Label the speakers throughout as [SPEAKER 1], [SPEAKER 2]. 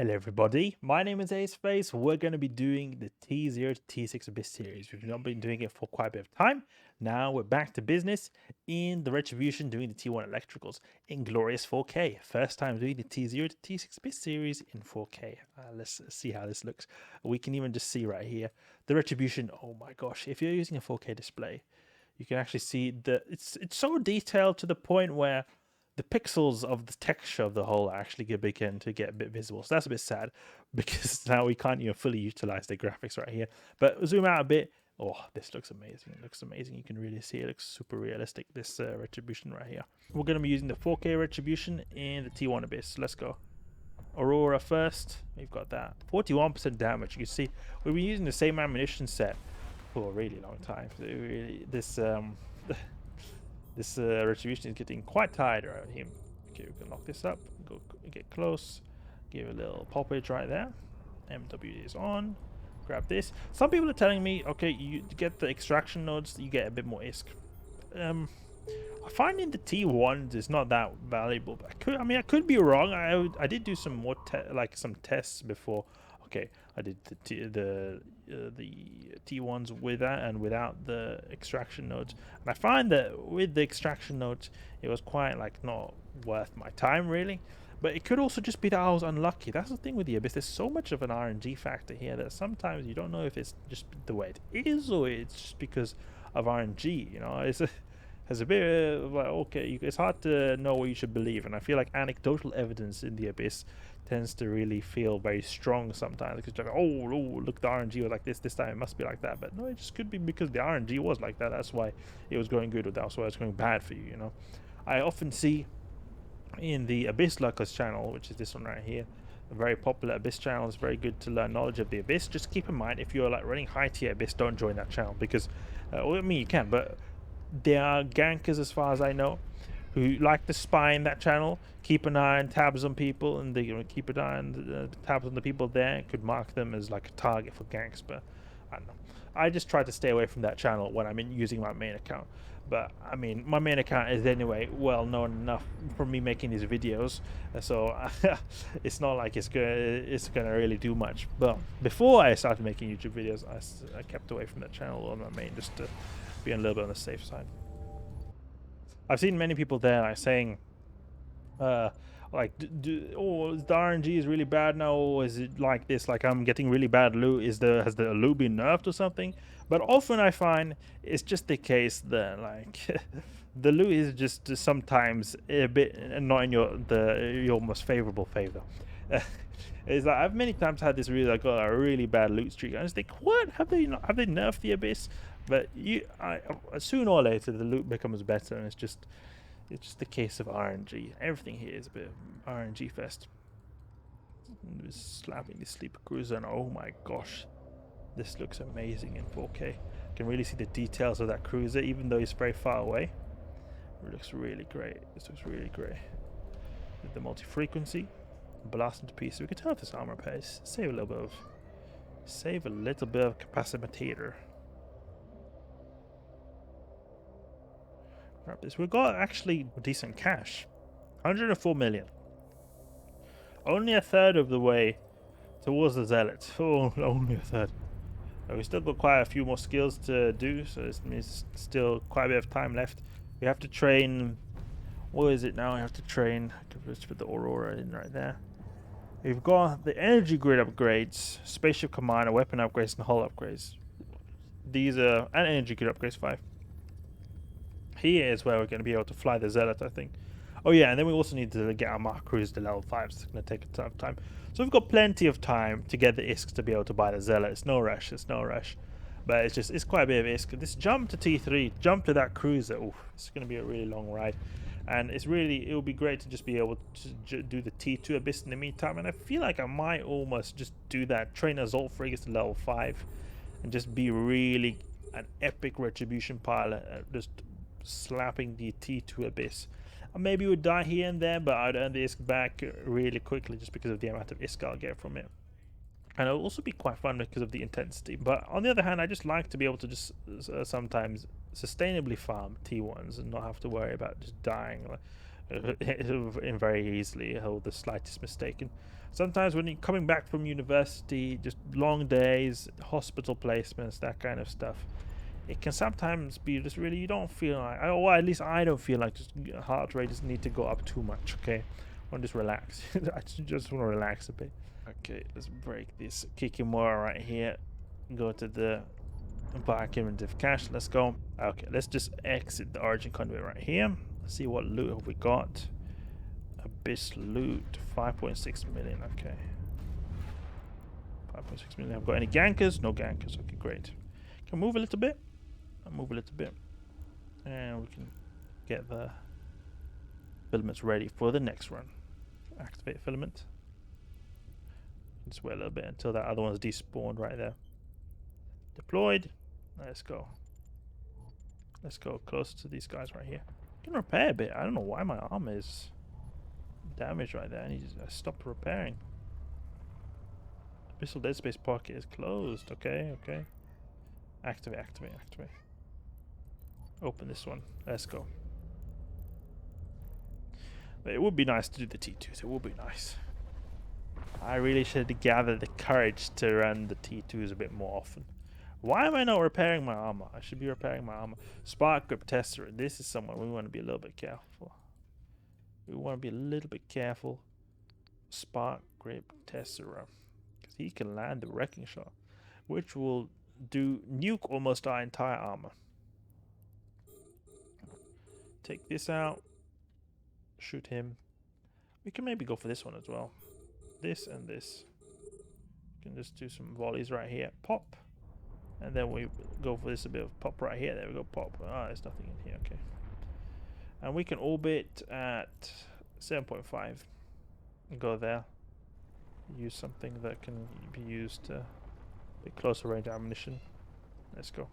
[SPEAKER 1] Hello everybody, my name is Ace. We're going to be doing the T0 to T6 Abyss series. We've not been doing it for quite a bit of time. Now we're back to business in the Retribution doing the T1 Electricals in glorious 4K. First time doing the T0 to T6 Abyss series in 4K. Let's see how this looks. We can even just see right here, the Retribution, oh my gosh, if you're using a 4K display, you can actually see that it's so detailed to the point where the pixels of the texture of the hull are actually begin to get a bit visible. So that's a bit sad because now we can't even fully utilize the graphics right here. But zoom out a bit. Oh, this looks amazing. It looks amazing. You can really see it looks super realistic, this Retribution right here. We're going to be using the 4K Retribution in the T1 Abyss. Let's go. Aurora first. We've got that. 41% damage. You can see we've been using the same ammunition set for a really long time. So really, this Retribution is getting quite tired around him. Okay, we can lock this up, go get close, give a little poppage right there. MW is on. Grab this. Some people are telling me, okay, you get the extraction nodes, you get a bit more ISK. I find in the T1s it's not that valuable. But I could be wrong. I did do some more some tests before. Okay, I did the T1s with that and without the extraction nodes, and I find that with the extraction nodes it was quite not worth my time really. But it could also just be that I was unlucky. That's the thing with the Abyss. There's so much of an RNG factor here that sometimes you don't know if it's just the way it is or it's just because of RNG. You know, has a bit of okay, it's hard to know what you should believe, and I feel like anecdotal evidence in the Abyss tends to really feel very strong sometimes, because you're like, oh, look, the RNG was like this time, it must be like that. But no, it just could be because the RNG was like that. That's why it was going good, or that's why it's going bad for you. You know, I often see in the Abyss Lurkers channel, which is this one right here, a very popular Abyss channel. It's very good to learn knowledge of the Abyss. Just keep in mind, if you're running high tier Abyss, don't join that channel, because well, I mean, you can, but there are gankers, as far as I know, who like to spy in that channel, keep an eye on tabs on people, and they keep an eye on tabs on the people there. Could mark them as like a target for ganks, but I don't know. I just try to stay away from that channel when I'm using my main account. But I mean, my main account is anyway well known enough for me making these videos, so it's not like it's gonna really do much. But before I started making YouTube videos, I kept away from that channel on my main, just to be a little bit on the safe side. I've seen many people there saying, oh, the RNG is really bad now, or is it like this? Like, I'm getting really bad loot. Has the loot been nerfed or something? But often I find it's just the case that the loot is just sometimes a bit not in your most favorable favor. It's like I've many times had this really got a really bad loot streak. I just think, what have they nerfed the Abyss? But sooner or later the loot becomes better, and it's just the case of RNG. Everything here is a bit of RNG fest. Just slapping the sleeper cruiser, and oh my gosh, this looks amazing in 4K. You can really see the details of that cruiser, even though it's very far away. It looks really great. This looks really great. With the multi-frequency, blast into pieces. We can tell if this armor pays. Save a little bit of capacitor. Grab this. We've got actually decent cash. 104 million. Only a third of the way towards the zealots. Oh, only a third. We still got quite a few more skills to do, so this means still quite a bit of time left. We have to train. What is it now? We have to train. Let's put the Aurora in right there. We've got the energy grid upgrades, spaceship commander, weapon upgrades, and hull upgrades. These are and energy grid upgrades 5. Here is where we're going to be able to fly the Zealot, I think. Oh yeah, and then we also need to get our Mark Cruise to level 5, so it's going to take a ton of time. So we've got plenty of time to get the ISK to be able to buy the Zealot. It's no rush. But it's quite a bit of ISK. This jump to T3, jump to that cruiser, oof, it's going to be a really long ride. And it will be great to just be able to do the T2 Abyss in the meantime. And I feel like I might almost just do that, train Assault frigates to level 5, and just be really an epic Retribution pilot, just slapping the T2 Abyss. Maybe would die here and there, but I'd earn the ISK back really quickly just because of the amount of ISK I'll get from it. And it'll also be quite fun because of the intensity. But on the other hand, I just like to be able to just sometimes sustainably farm T1s and not have to worry about just dying very easily hold the slightest mistaken. Sometimes when you're coming back from university, just long days, hospital placements, that kind of stuff, it can sometimes be just really, you don't feel like, well, at least I don't feel like just heart rate doesn't need to go up too much, okay? I want to just relax. I just want to relax a bit. Okay, let's break this Kikimora right here. Go to the bioaccumulative cache. Let's go. Okay, let's just exit the origin conduit right here. See what loot have we got. Abyss loot, 5.6 million. Okay, 5.6 million. Have we got any gankers? No gankers. Okay, great. Can move a little bit. I'll move a little bit, and we can get the filaments ready for the next run. Activate filament. Just wait a little bit until that other one's despawned right there. Deployed. Let's go. Let's go closer to these guys right here. I can repair a bit. I don't know why my arm is damaged right there. I need to stop repairing. Abyssal Dead Space pocket is closed. Okay, okay. Activate, activate, activate. Open this one. Let's go. But it would be nice to do the T2s. It would be nice. I really should gather the courage to run the T2s a bit more often. Why am I not repairing my armor? I should be repairing my armor. Spark grip tester. This is someone we want to be a little bit careful. We want to be a little bit careful. Spark grip tester. Because he can land the wrecking shot, which will nuke almost our entire armor. Take this out. Shoot him. We can maybe go for this one as well. This and this. We can just do some volleys right here. Pop. And then we go for this a bit of pop right here. There we go, pop. Ah, there's nothing in here, okay. And we can orbit at 7.5. And go there. Use something that can be used to be closer range ammunition. Let's go.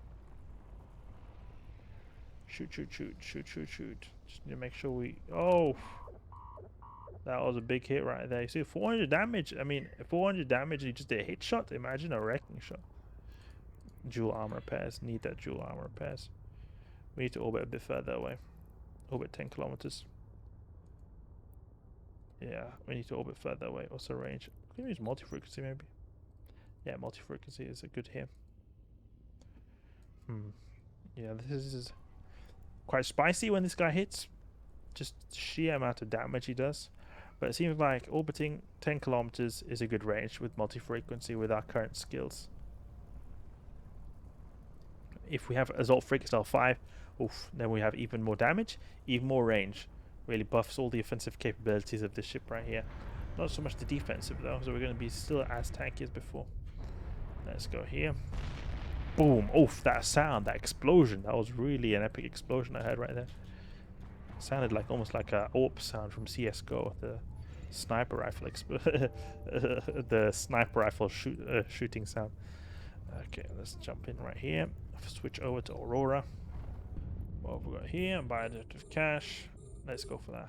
[SPEAKER 1] Shoot, shoot, shoot, shoot, shoot, shoot. Just need to make sure we... Oh! That was a big hit right there. You see, 400 damage. I mean, 400 damage and you just did a hit shot. Imagine a wrecking shot. Dual armor repairs. Need that dual armor repairs. We need to orbit a bit further away. Orbit 10 kilometers. Yeah, we need to orbit further away. Also range. We can use multi-frequency maybe. Yeah, multi-frequency is a good hit. Yeah, this is quite spicy when this guy hits. Just sheer amount of damage he does. But it seems like orbiting 10 kilometers is a good range with multi-frequency with our current skills. If we have Assault Frequency 5, oof, then we have even more damage, even more range. Really buffs all the offensive capabilities of this ship right here. Not so much the defensive though, so we're going to be still as tanky as before. Let's go here. Boom! Oof, that sound, that explosion. That was really an epic explosion I heard right there. Sounded like almost like a AWP sound from CS:GO. The sniper rifle the sniper rifle shooting sound. Okay, let's jump in right here. Switch over to Aurora. What have we got here? Bioactive cache. Let's go for that.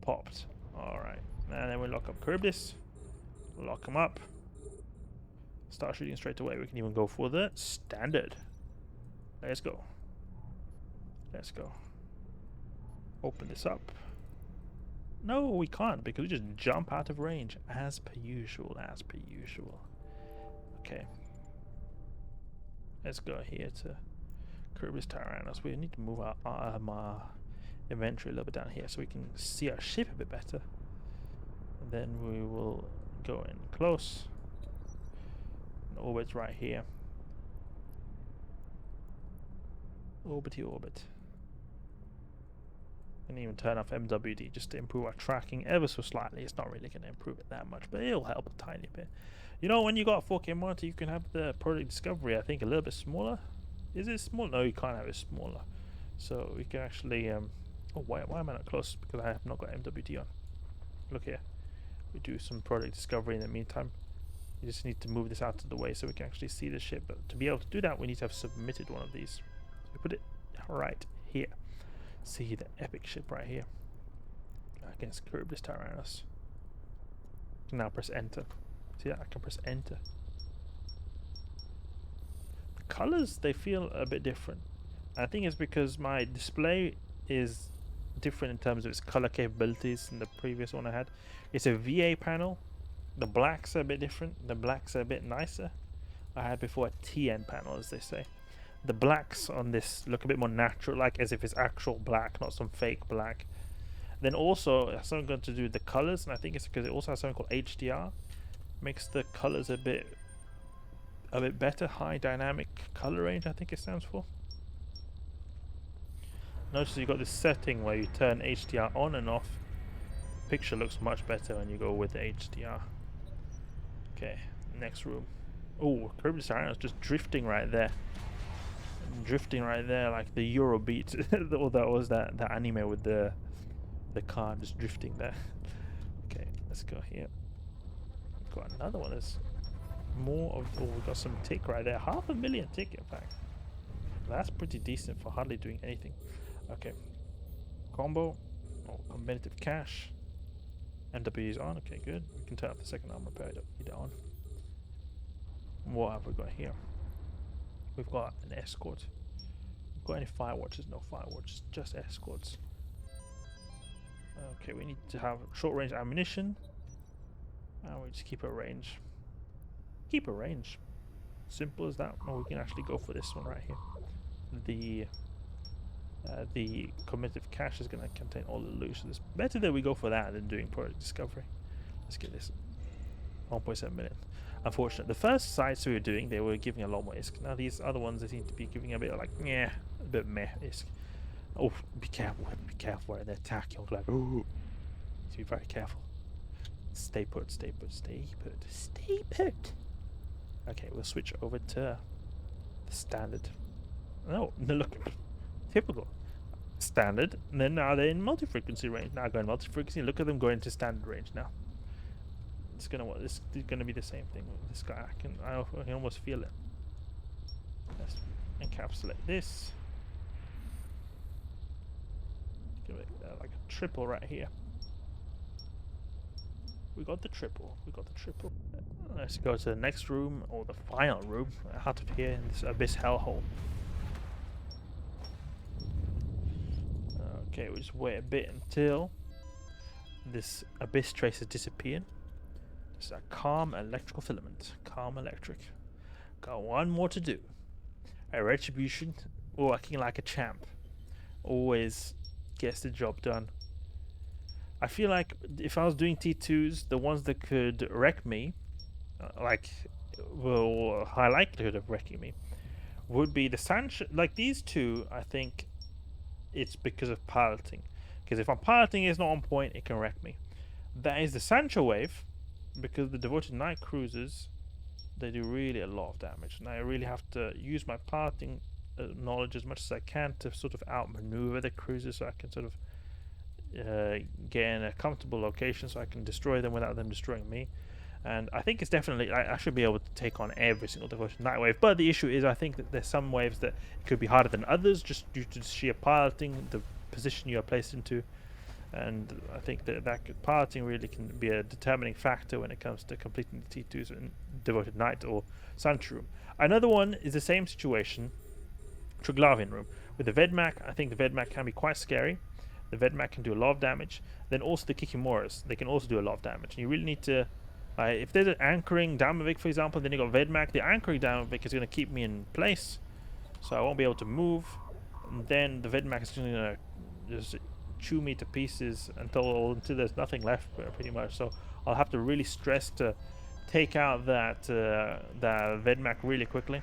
[SPEAKER 1] Popped. Alright. And then we lock up Charybdis. Lock him up. Start shooting straight away. We can even go for the standard. Let's go. Let's go. Open this up. No, we can't because we just jump out of range as per usual. As per usual. Okay. Let's go here to Charybdis Tyrannus. We need to move our inventory a little bit down here so we can see our ship a bit better. And then we will go in close. And orbit's right here. Orbity orbit. And even turn off MWD just to improve our tracking ever so slightly. It's not really going to improve it that much, but it'll help a tiny bit. You know, when you got a 4K monitor, you can have the product discovery, I think, a little bit smaller. Is it small? No, you can't have it smaller. So we can actually... oh, why am I not close? Because I have not got MWD on. Look here. We do some product discovery in the meantime. You just need to move this out of the way so we can actually see the ship. But to be able to do that, we need to have submitted one of these. So we put it right here. See the epic ship right here. Against Charybdis Tyrannus. Now press enter. See that? I can press enter. The colors, they feel a bit different. I think it's because my display is different in terms of its color capabilities than the previous one I had. It's a VA panel. The blacks are a bit different. The blacks are a bit nicer. I had before a TN panel, as they say. The blacks on this look a bit more natural, like as if it's actual black, not some fake black. Then also, it has something got to do with the colors, and I think it's because it also has something called HDR. Makes the colors a bit better. High dynamic color range, I think it stands for. Notice you've got this setting where you turn HDR on and off. Picture looks much better when you go with the HDR. Okay, next room. Oh, Caribbean is just drifting right there. Drifting right there like the Eurobeat. Or that was that anime with the car just drifting there. Okay, let's go here. We've got another one. There's more of... Oh, we've got some tick right there. 500,000 tick, in fact. That's pretty decent for hardly doing anything. Okay. Combo. Oh, combinative cache. MW is on. Okay, good. We can turn off the second armor repair. Don't need it on. What have we got here? We've got an escort. We've got any firewatches? No firewatches, just escorts. Okay, we need to have short range ammunition. And we just keep a range. Keep a range. Simple as that. Oh, we can actually go for this one right here. The combinative cache is going to contain all the loot, so it's better that we go for that than doing product discovery. Let's get this. 1.7 million. Unfortunate. The first sites we were doing, they were giving a lot more ISK. Now these other ones, they seem to be giving a bit of like, yeah, a bit meh ISK. Oh, be careful where they attack you. Like, ooh, be very careful. Stay put, stay put, stay put, stay put. Okay, we'll switch over to the standard. No, look, typical. Standard, and then now they're in multi-frequency range. Now going multi-frequency, look at them going to standard range now. It's gonna be the same thing with this guy. I can almost feel it. Let's encapsulate this. Give it like a triple right here. We got the triple. We got the triple. Let's go to the next room, or the final room, out of here in this abyss hellhole. Okay, we just wait a bit until this abyss trace has disappeared. It's a calm electrical filament. Calm electric. Got one more to do. A Retribution working like a champ. Always gets the job done. I feel like if I was doing T2s, the ones that could wreck me, high likelihood of wrecking me, would be the Sancho. Like these two, I think it's because of piloting. Because if I'm piloting it's not on point, it can wreck me. That is the Sancho wave, because the devoted night cruisers, they do really a lot of damage, and I really have to use my piloting knowledge as much as I can to sort of outmaneuver the cruisers, so I can sort of get in a comfortable location so I can destroy them without them destroying me. And I think it's definitely, I should be able to take on every single devoted night wave, but the issue is I think that there's some waves that could be harder than others just due to sheer piloting, the position you are placed into. And I think that piloting really can be a determining factor when it comes to completing the T2s in Devoted Knight or Sancho room. Another one is the same situation, Triglavian room. With the Vedmak, I think the Vedmak can be quite scary. The Vedmak can do a lot of damage. Then also the Kikimoras, they can also do a lot of damage. And you really need to, if there's an anchoring Damavik, for example, then you got Vedmak. The anchoring Damavik is going to keep me in place, so I won't be able to move. And then the Vedmak is going to just chew me to pieces until there's nothing left, pretty much. So I'll have to really stress to take out that Vedmak really quickly,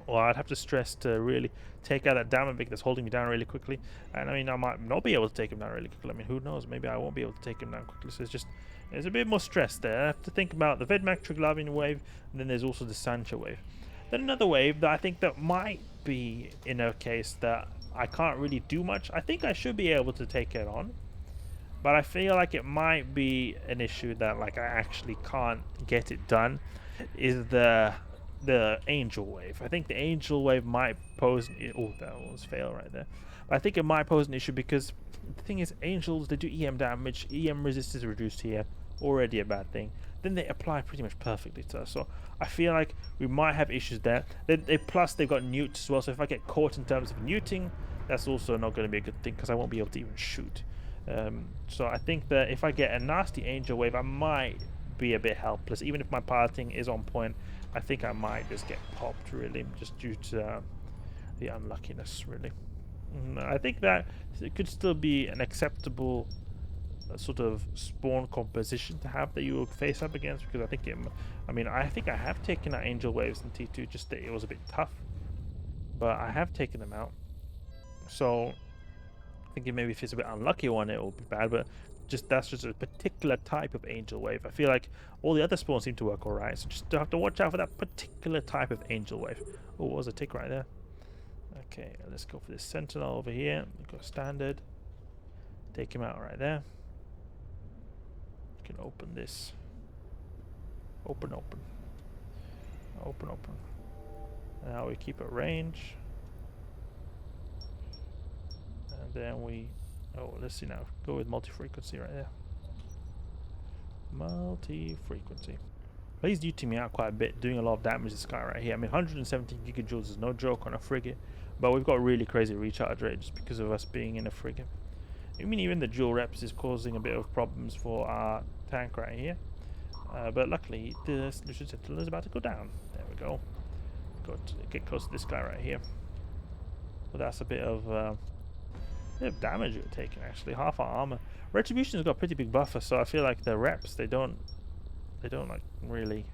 [SPEAKER 1] or I'd have to stress to really take out that Damavik that's holding me down really quickly. And I mean, I might not be able to take him down really quickly. I mean, who knows, maybe I won't be able to take him down quickly. So there's a bit more stress there. I have to think about the Vedmak Triglavian wave, and then there's also the Sancho wave. Then another wave that I think that might be in a case that I can't really do much. I think I should be able to take it on, but I feel like it might be an issue that like I actually can't get it done, is the Angel wave. I think the Angel wave might pose... Oh, that was fail right there. But I think it might pose an issue because the thing is, Angels, they do EM damage. EM resistance is reduced here. Already a bad thing. Then they apply pretty much perfectly to us. So I feel like we might have issues there. Plus, they've got newts as well. So if I get caught in terms of neuting, that's also not going to be a good thing because I won't be able to even shoot. So I think that if I get a nasty angel wave, I might be a bit helpless. Even if my piloting is on point, I think I might just get popped, really, just due to the unluckiness, really. I think that it could still be an acceptable sort of spawn composition to have that you will face up against, because I think I think I have taken out angel waves in T2, just that it was a bit tough, but I have taken them out. So I think maybe if it's a bit unlucky one, it will be bad, but that's just a particular type of angel wave. I feel like all the other spawns seem to work alright, so just have to watch out for that particular type of angel wave. Oh, what was a tick right there? Okay, let's go for this sentinel over here. Go standard. Take him out right there. Can open this. Open. Now we keep at range. And then we... Oh, let's see now. Go with multi-frequency right there. Multi-frequency. He's duting me out quite a bit, doing a lot of damage to this guy right here. I mean, 117 gigajoules is no joke on a frigate, but we've got really crazy recharge rate just because of us being in a frigate. I mean, even the dual reps is causing a bit of problems for our tank right here. But luckily, the solution sentinel is about to go down. There we go. Got to get close to this guy right here. Well, that's a bit of damage you're taking, actually. Half our armor. Retribution's got a pretty big buffer, so I feel like the reps, they don't like really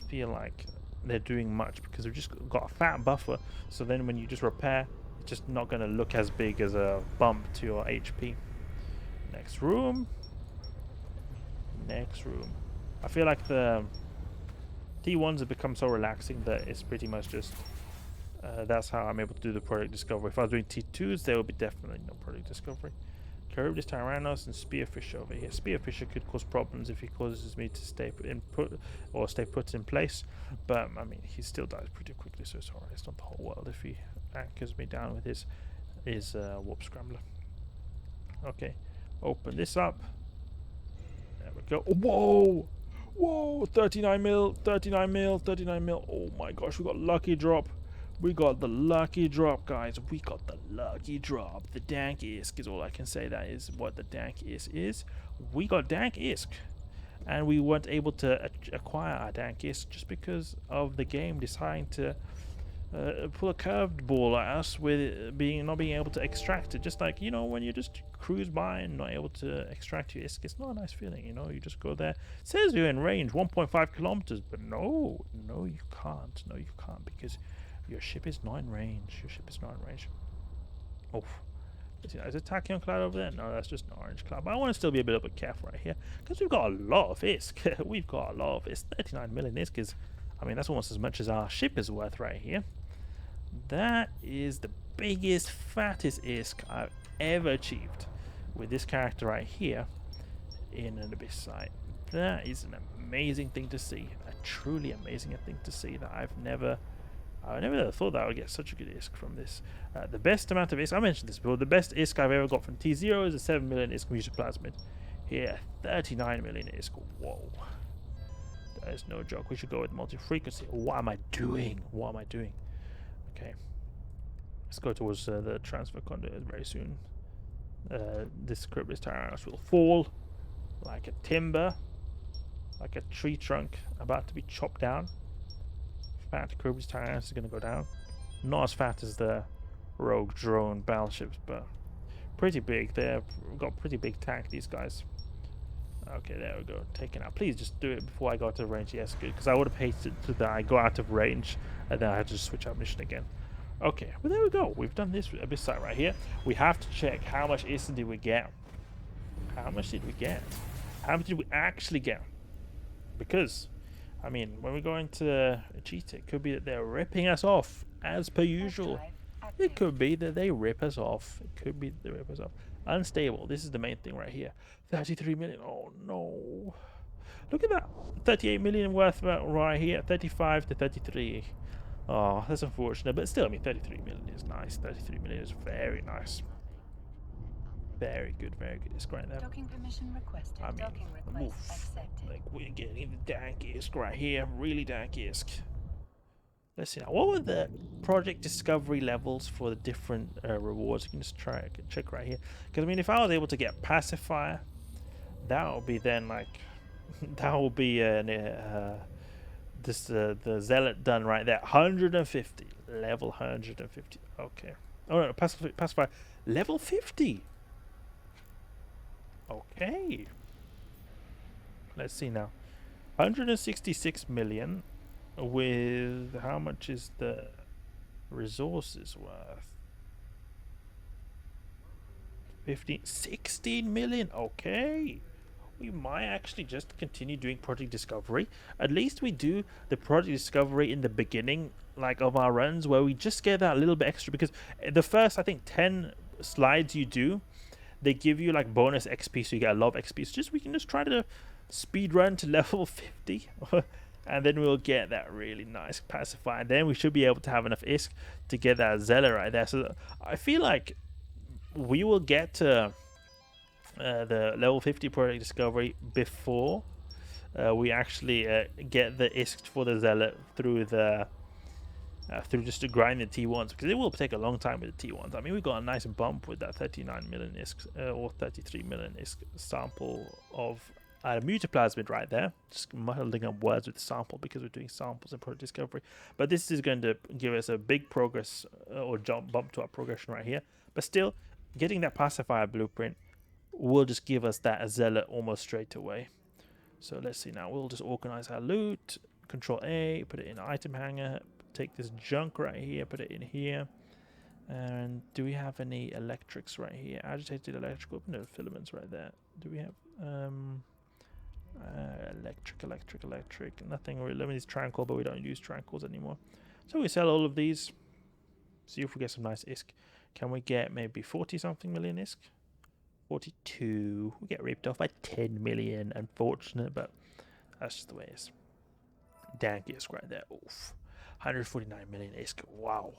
[SPEAKER 1] feel like they're doing much because they've just got a fat buffer. So then when you just repair, it's just not going to look as big as a bump to your HP. Next room. I feel like the T1s have become so relaxing that it's pretty much just that's how I'm able to do the product discovery. If I was doing T2s, there would be definitely no product discovery. Charybdis Tyrannos and Spearfish over here. Spearfish could cause problems if he causes me to stay put in place, but I mean, he still dies pretty quickly, so it's alright. It's not the whole world if he anchors me down with his warp scrambler. Okay, open this up. There we go. Oh, whoa, 39 mil. Oh my gosh, we got lucky drop. We got the lucky drop, guys. We got the lucky drop. The dank ISK is all I can say. That is what the dank ISK is. We got dank ISK. And we weren't able to acquire our dank ISK just because of the game deciding to pull a curved ball at us with not being able to extract it. Just like, you know, when you just cruise by and not able to extract your ISK, it's not a nice feeling, you know. You just go there. It says you're in range 1.5 kilometers, but no, you can't. No, you can't, because your ship is not in range. Oh, is it Tachyon Cloud over there? No, that's just an orange cloud. But I want to still be a bit careful right here because we've got a lot of ISK. We've got a lot of ISK. 39 million ISK is, I mean, that's almost as much as our ship is worth right here. That is the biggest, fattest ISK I've ever achieved with this character right here in an Abyss site. That is an amazing thing to see. A truly amazing thing to see that I never thought that I would get such a good ISK from this. The best amount of ISK, I mentioned this before, the best ISK I've ever got from T0 is a 7 million ISK Musa Plasmid. Here, 39 million ISK. Whoa. That is no joke. We should go with multi-frequency. What am I doing? Okay. Let's go towards the transfer conduit very soon. This Charybdis Tyrannos will fall like a timber, like a tree trunk about to be chopped down. Fat Charybdis Tyrannos is going to go down. Not as fat as the rogue drone battleships, but pretty big. They've got pretty big tank, these guys. Okay, there we go. Taken out. Please just do it before I go out of range. Yes, good. Because I would have hated that I go out of range and then I had to switch out mission again. Okay, well there we go. We've done this Abyss site right here. We have to check how much ISK did we get. How much did we get? How much did we actually get? Because, I mean, when we go into cheat, it could be that they're ripping us off as per usual. It could be that they rip us off. Unstable. This is the main thing right here. 33 million. Oh no. Look at that. 38 million worth right here. 35 to 33. Oh, that's unfortunate. But still, I mean, 33 million is nice. 33 million is very nice. Very good ISK right there.
[SPEAKER 2] Docking permission requested.
[SPEAKER 1] I mean,
[SPEAKER 2] Docking request accepted.
[SPEAKER 1] Like, we're getting the dank ISK right here. Really dank ISK. Let's see now. What were the project discovery levels for the different rewards? You can just try check right here. Because I mean, if I was able to get pacifier, that would be then like that will be the zealot done right there. 150 level 150. Okay. Oh no, pacifier level 50. Okay. Let's see now. 166 million. With how much is the resources worth? 16 million. Okay, we might actually just continue doing project discovery. At least we do the project discovery in the beginning, like of our runs, where we just get that little bit extra, because the first, I think, 10 slides you do, they give you like bonus XP, so you get a lot of XP. So we can just try to speed run to level 50. And then we'll get that really nice pacifier. And then we should be able to have enough ISK to get that Zealot right there. So I feel like we will get to the level 50 project discovery before we actually get the ISK for the Zealot through the through just to grind the T1s, because it will take a long time with the T1s. I mean, we got a nice bump with that 39 million ISK or 33 million ISK sample of Multiplasmid right there. Just muddling up words with sample because we're doing samples in project discovery. But this is going to give us a big progress or bump to our progression right here. But still, getting that pacifier blueprint will just give us that Zealot almost straight away. So let's see now. We'll just organize our loot. Control A, put it in item hanger. Take this junk right here, put it in here. And do we have any electrics right here? Agitated electrical, no filaments right there. Do we have electric, nothing really. Let me use tranquil, but we don't use tranquils anymore. So we sell all of these, see if we get some nice ISK. Can we get maybe 40 something million ISK? 42. We get ripped off by 10 million. Unfortunate, but that's just the way it is. Dank ISK right there. Oof. 149 million ISK. Wow.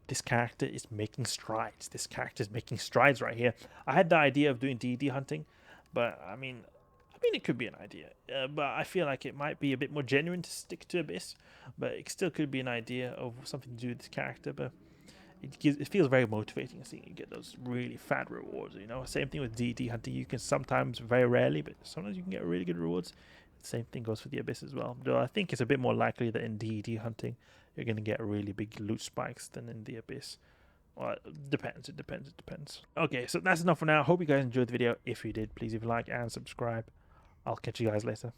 [SPEAKER 1] This character is making strides. This character is making strides right here. I had the idea of doing DD hunting, but I mean, it could be an idea, but I feel like it might be a bit more genuine to stick to Abyss, but it still could be an idea of something to do with this character. But it feels very motivating seeing you get those really fat rewards, you know. Same thing with DD hunting. You can sometimes, very rarely, but sometimes you can get really good rewards. Same thing goes for the Abyss as well, though I think it's a bit more likely that in DD hunting you're going to get really big loot spikes than in the Abyss. Well, it depends. Okay, so that's enough for now. Hope you guys enjoyed the video. If you did, please leave a like and subscribe. I'll catch you guys later.